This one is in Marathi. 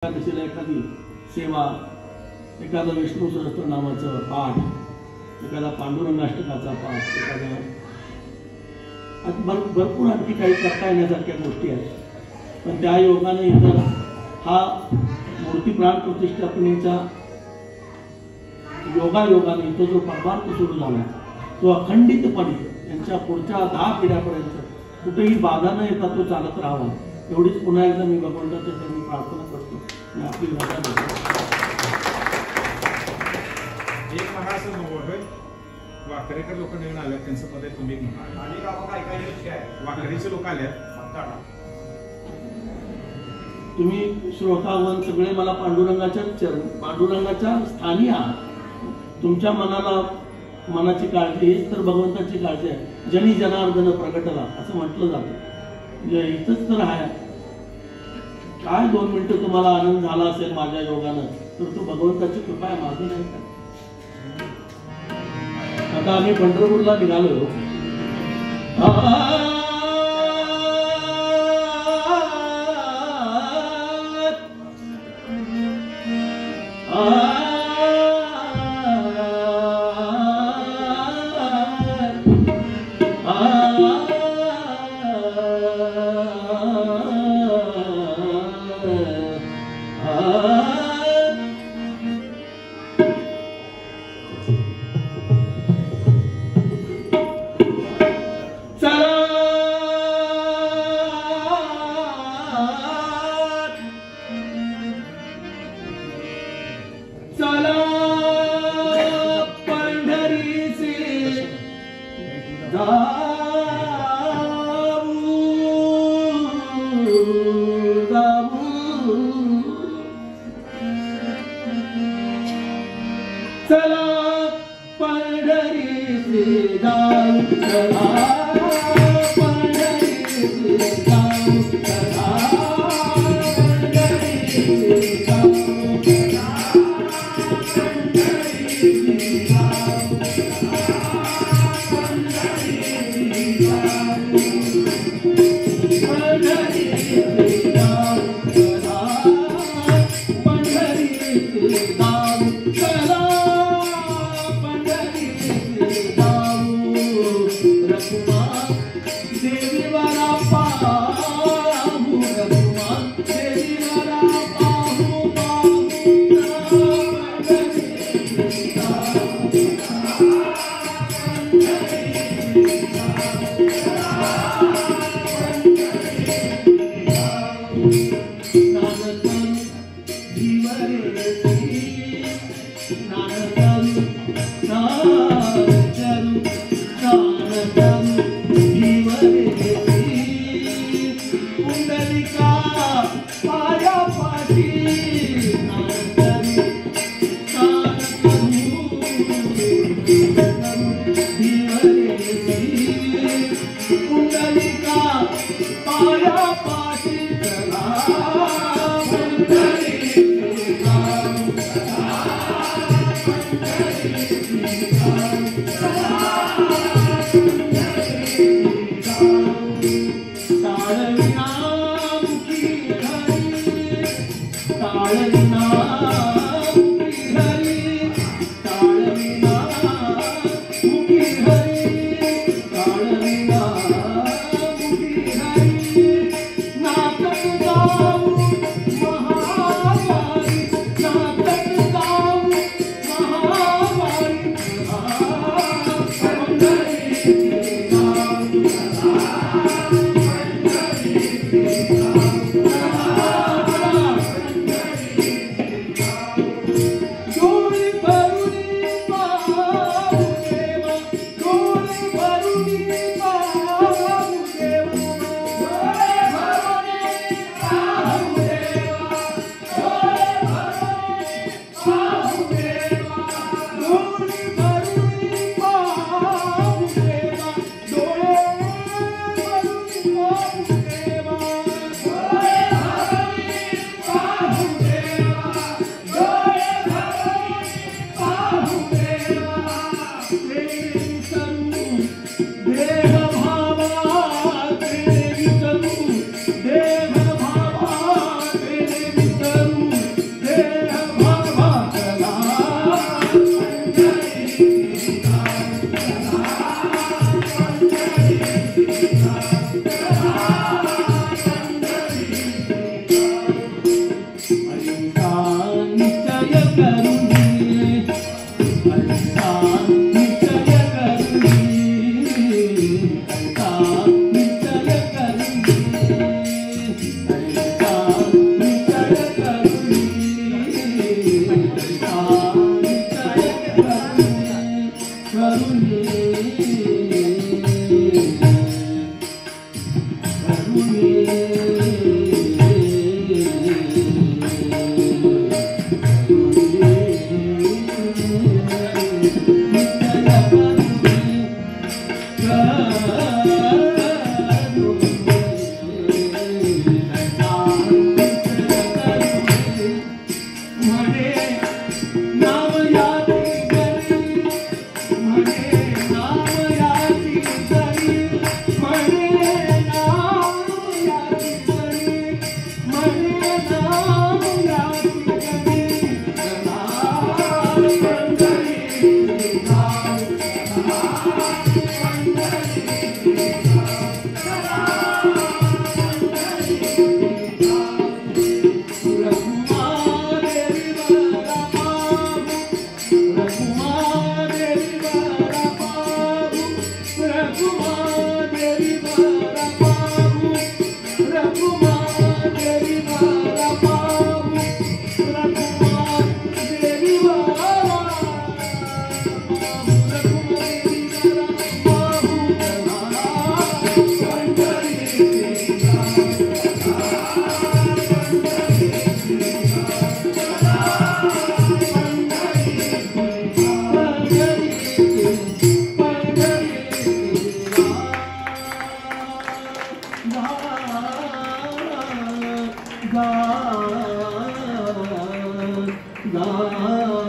एकादशीला एखादी सेवा, एखादा विष्णू सहस्त्रनामाचं पाठ, एखादा पांडुरंगाष्टकाचा पाठ, एखादा भरपूर आणखी काही करता येण्यासारख्या गोष्टी आहेत. पण त्या योगाने इतर हा मूर्ती प्राण प्रतिष्ठापनेचा योगाने तो जो परमार्थ सुरू झाला तो अखंडितपणे यांच्या पुढच्या 10 पिढ्यापर्यंत कुठेही बाधा न येता तो चालत राहावा, एवढीच पुन्हा एकदा मी भगवंताच्या चरणी प्रार्थना करतो. आणि आपली रजा देतो. एक महाराष्ट्र वाकरेकर लोक नवीन आले, त्यांचं पद आहे तुम्ही वाकरीचे लोक आले. तुम्ही श्रोतावन सगळे मला पांडुरंगाच्या स्थानी आहात. तुमच्या मनाची काळजी हीच तर भगवंताची काळजी आहे. जनी जनार्दन प्रगटला असं म्हटलं जातं. म्हणजे इथंच तर आहे. काय 2 मिनिटं तुम्हाला आनंद झाला असेल माझ्या योगानं, तर तो भगवंताची कृपा आहे, माझं नाही का. आता आम्ही पंढरपूरला निघालो. म्हणे नाव याची जरी म्हणे नाव याची जरी म्हणे नाव याची जरी म्हणे नाव याची जरी गा